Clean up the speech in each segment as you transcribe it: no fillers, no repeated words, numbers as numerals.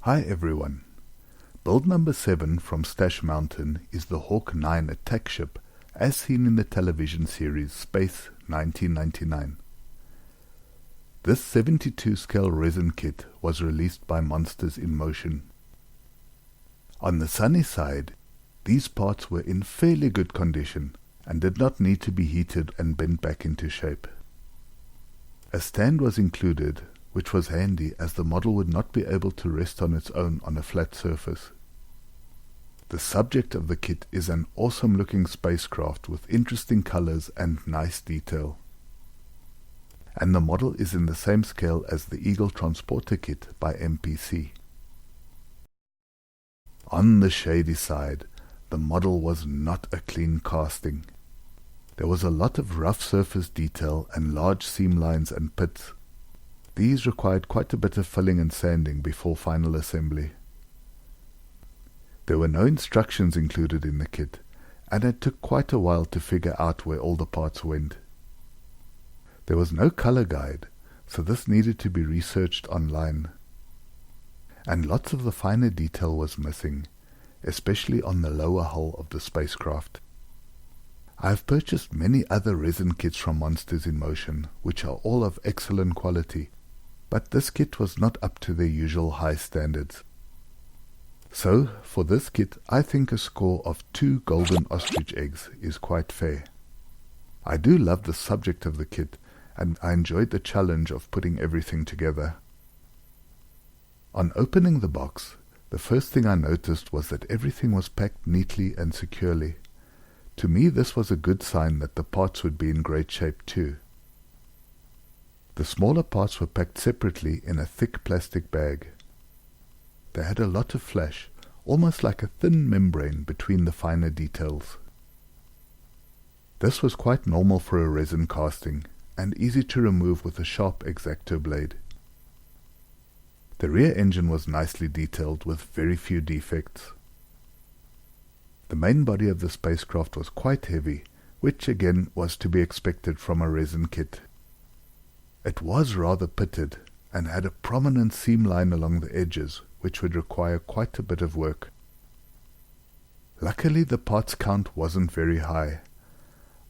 Hi everyone. Build number 7 from Stash Mountain is the Hawk 9 attack ship as seen in the television series Space 1999. This 72 scale resin kit was released by Monsters in Motion. On the sunny side, these parts were in fairly good condition and did not need to be heated and bent back into shape. A stand was included, which was handy as the model would not be able to rest on its own on a flat surface. The subject of the kit is an awesome looking spacecraft with interesting colors and nice detail. And the model is in the same scale as the Eagle Transporter kit by MPC. On the shady side, the model was not a clean casting. There was a lot of rough surface detail and large seam lines and pits. These required quite a bit of filling and sanding before final assembly. There were no instructions included in the kit, and it took quite a while to figure out where all the parts went. There was no color guide, so this needed to be researched online. And lots of the finer detail was missing, especially on the lower hull of the spacecraft. I have purchased many other resin kits from Monsters in Motion, which are all of excellent quality, but this kit was not up to their usual high standards. So, for this kit, I think a score of 2 golden ostrich eggs is quite fair. I do love the subject of the kit, and I enjoyed the challenge of putting everything together. On opening the box, the first thing I noticed was that everything was packed neatly and securely. To me, this was a good sign that the parts would be in great shape too. The smaller parts were packed separately in a thick plastic bag. They had a lot of flash, almost like a thin membrane between the finer details. This was quite normal for a resin casting, and easy to remove with a sharp X-Acto blade. The rear engine was nicely detailed with very few defects. The main body of the spacecraft was quite heavy, which again was to be expected from a resin kit. It was rather pitted and had a prominent seam line along the edges, which would require quite a bit of work. Luckily the parts count wasn't very high.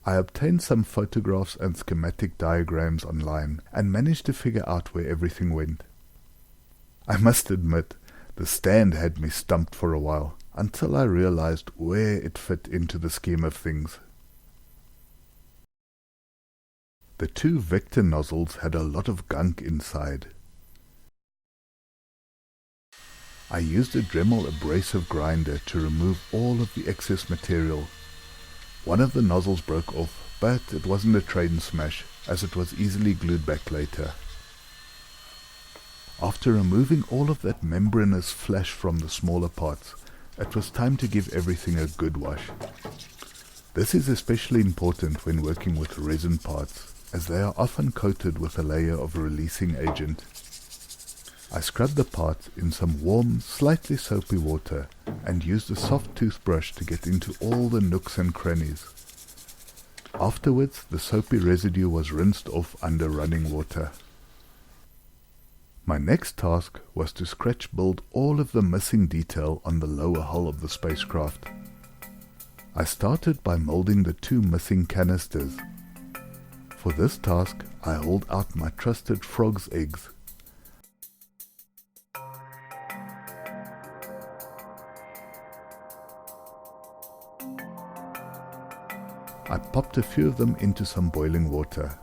I obtained some photographs and schematic diagrams online and managed to figure out where everything went. I must admit, the stand had me stumped for a while, until I realized where it fit into the scheme of things. The 2 vector nozzles had a lot of gunk inside. I used a Dremel abrasive grinder to remove all of the excess material. One of the nozzles broke off, but it wasn't a train smash, as it was easily glued back later. After removing all of that membranous flash from the smaller parts, it was time to give everything a good wash. This is especially important when working with resin parts, as they are often coated with a layer of releasing agent. I scrubbed the parts in some warm, slightly soapy water and used a soft toothbrush to get into all the nooks and crannies. Afterwards, the soapy residue was rinsed off under running water. My next task was to scratch build all of the missing detail on the lower hull of the spacecraft. I started by molding the 2 missing canisters. For this task, I hauled out my trusted frog's eggs. I popped a few of them into some boiling water.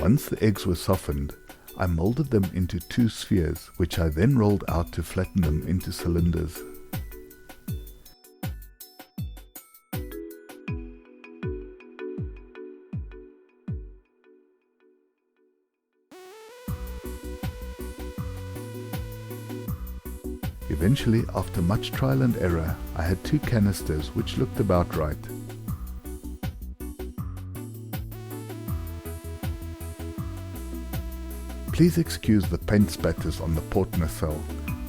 Once the eggs were softened, I molded them into 2 spheres, which I then rolled out to flatten them into cylinders. Eventually, after much trial and error, I had 2 canisters which looked about right. Please excuse the paint spatters on the port nacelle.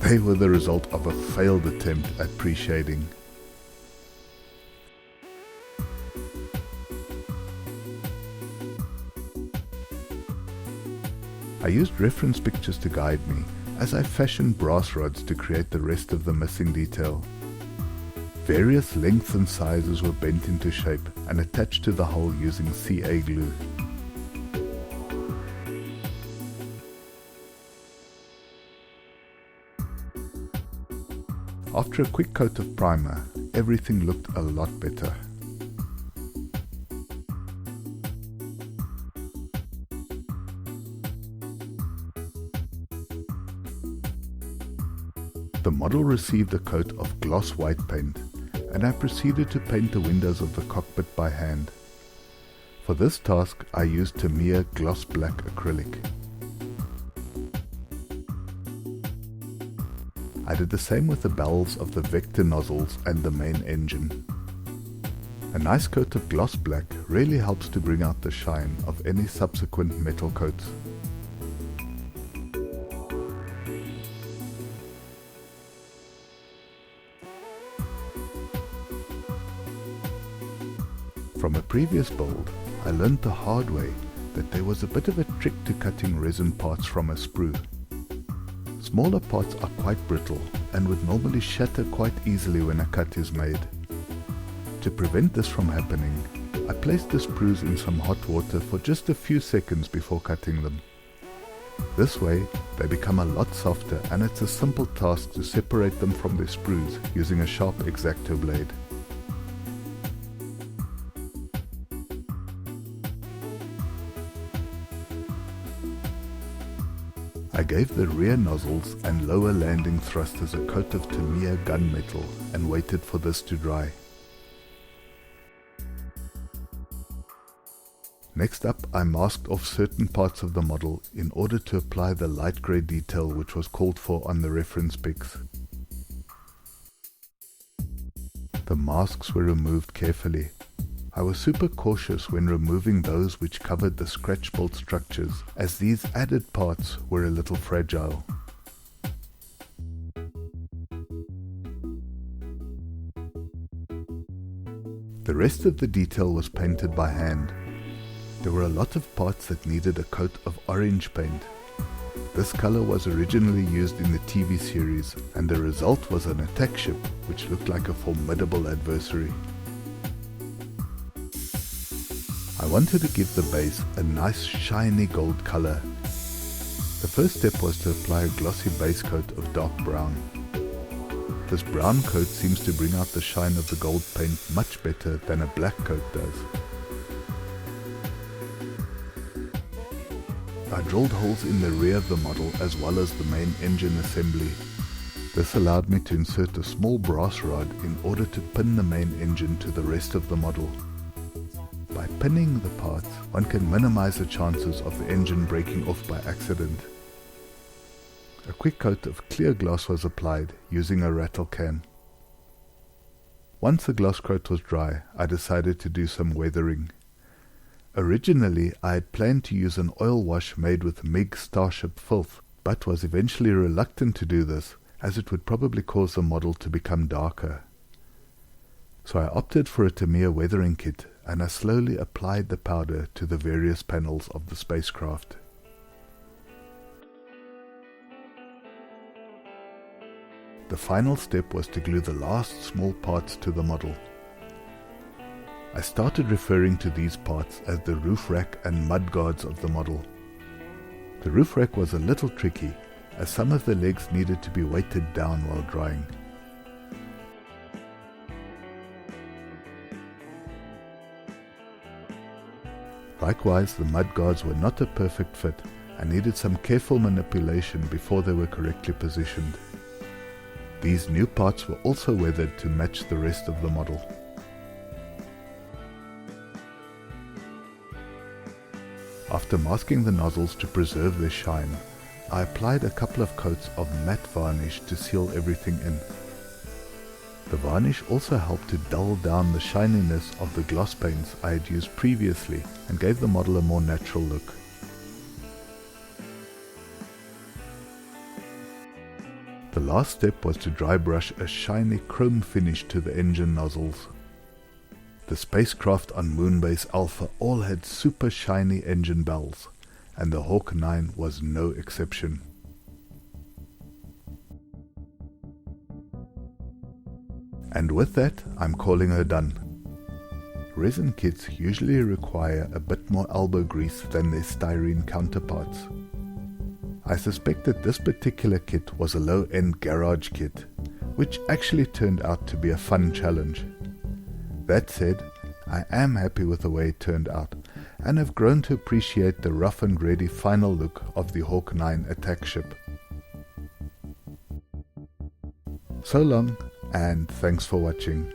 They were the result of a failed attempt at pre-shading. I used reference pictures to guide me as I fashioned brass rods to create the rest of the missing detail. Various lengths and sizes were bent into shape and attached to the hull using CA glue. After a quick coat of primer, everything looked a lot better. The model received a coat of gloss white paint, and I proceeded to paint the windows of the cockpit by hand. For this task, I used Tamiya gloss black acrylic. I did the same with the bowels of the vector nozzles and the main engine. A nice coat of gloss black really helps to bring out the shine of any subsequent metal coats. From a previous build, I learned the hard way that there was a bit of a trick to cutting resin parts from a sprue. Smaller parts are quite brittle and would normally shatter quite easily when a cut is made. To prevent this from happening, I placed the sprues in some hot water for just a few seconds before cutting them. This way, they become a lot softer and it's a simple task to separate them from their sprues using a sharp X-Acto blade. I gave the rear nozzles and lower landing thrusters a coat of Tamiya gunmetal and waited for this to dry. Next up, I masked off certain parts of the model in order to apply the light grey detail which was called for on the reference pics. The masks were removed carefully. I was super cautious when removing those which covered the scratch-built structures, as these added parts were a little fragile. The rest of the detail was painted by hand. There were a lot of parts that needed a coat of orange paint. This color was originally used in the TV series, and the result was an attack ship which looked like a formidable adversary. I wanted to give the base a nice shiny gold color. The first step was to apply a glossy base coat of dark brown. This brown coat seems to bring out the shine of the gold paint much better than a black coat does. I drilled holes in the rear of the model as well as the main engine assembly. This allowed me to insert a small brass rod in order to pin the main engine to the rest of the model. By pinning the parts, one can minimize the chances of the engine breaking off by accident. A quick coat of clear glass was applied using a rattle can. Once the glass coat was dry, I decided to do some weathering. Originally, I had planned to use an oil wash made with MIG Starship filth, but was eventually reluctant to do this as it would probably cause the model to become darker. So I opted for a Tamiya weathering kit, and I slowly applied the powder to the various panels of the spacecraft. The final step was to glue the last small parts to the model. I started referring to these parts as the roof rack and mudguards of the model. The roof rack was a little tricky, as some of the legs needed to be weighted down while drying. Likewise, the mudguards were not a perfect fit and needed some careful manipulation before they were correctly positioned. These new parts were also weathered to match the rest of the model. After masking the nozzles to preserve their shine, I applied a couple of coats of matte varnish to seal everything in. The varnish also helped to dull down the shininess of the gloss paints I had used previously and gave the model a more natural look. The last step was to dry brush a shiny chrome finish to the engine nozzles. The spacecraft on Moonbase Alpha all had super shiny engine bells, and the Hawk 9 was no exception. And with that, I'm calling her done. Resin kits usually require a bit more elbow grease than their styrene counterparts. I suspect that this particular kit was a low-end garage kit, which actually turned out to be a fun challenge. That said, I am happy with the way it turned out, and have grown to appreciate the rough and ready final look of the Hawk 9 attack ship. So long, and thanks for watching.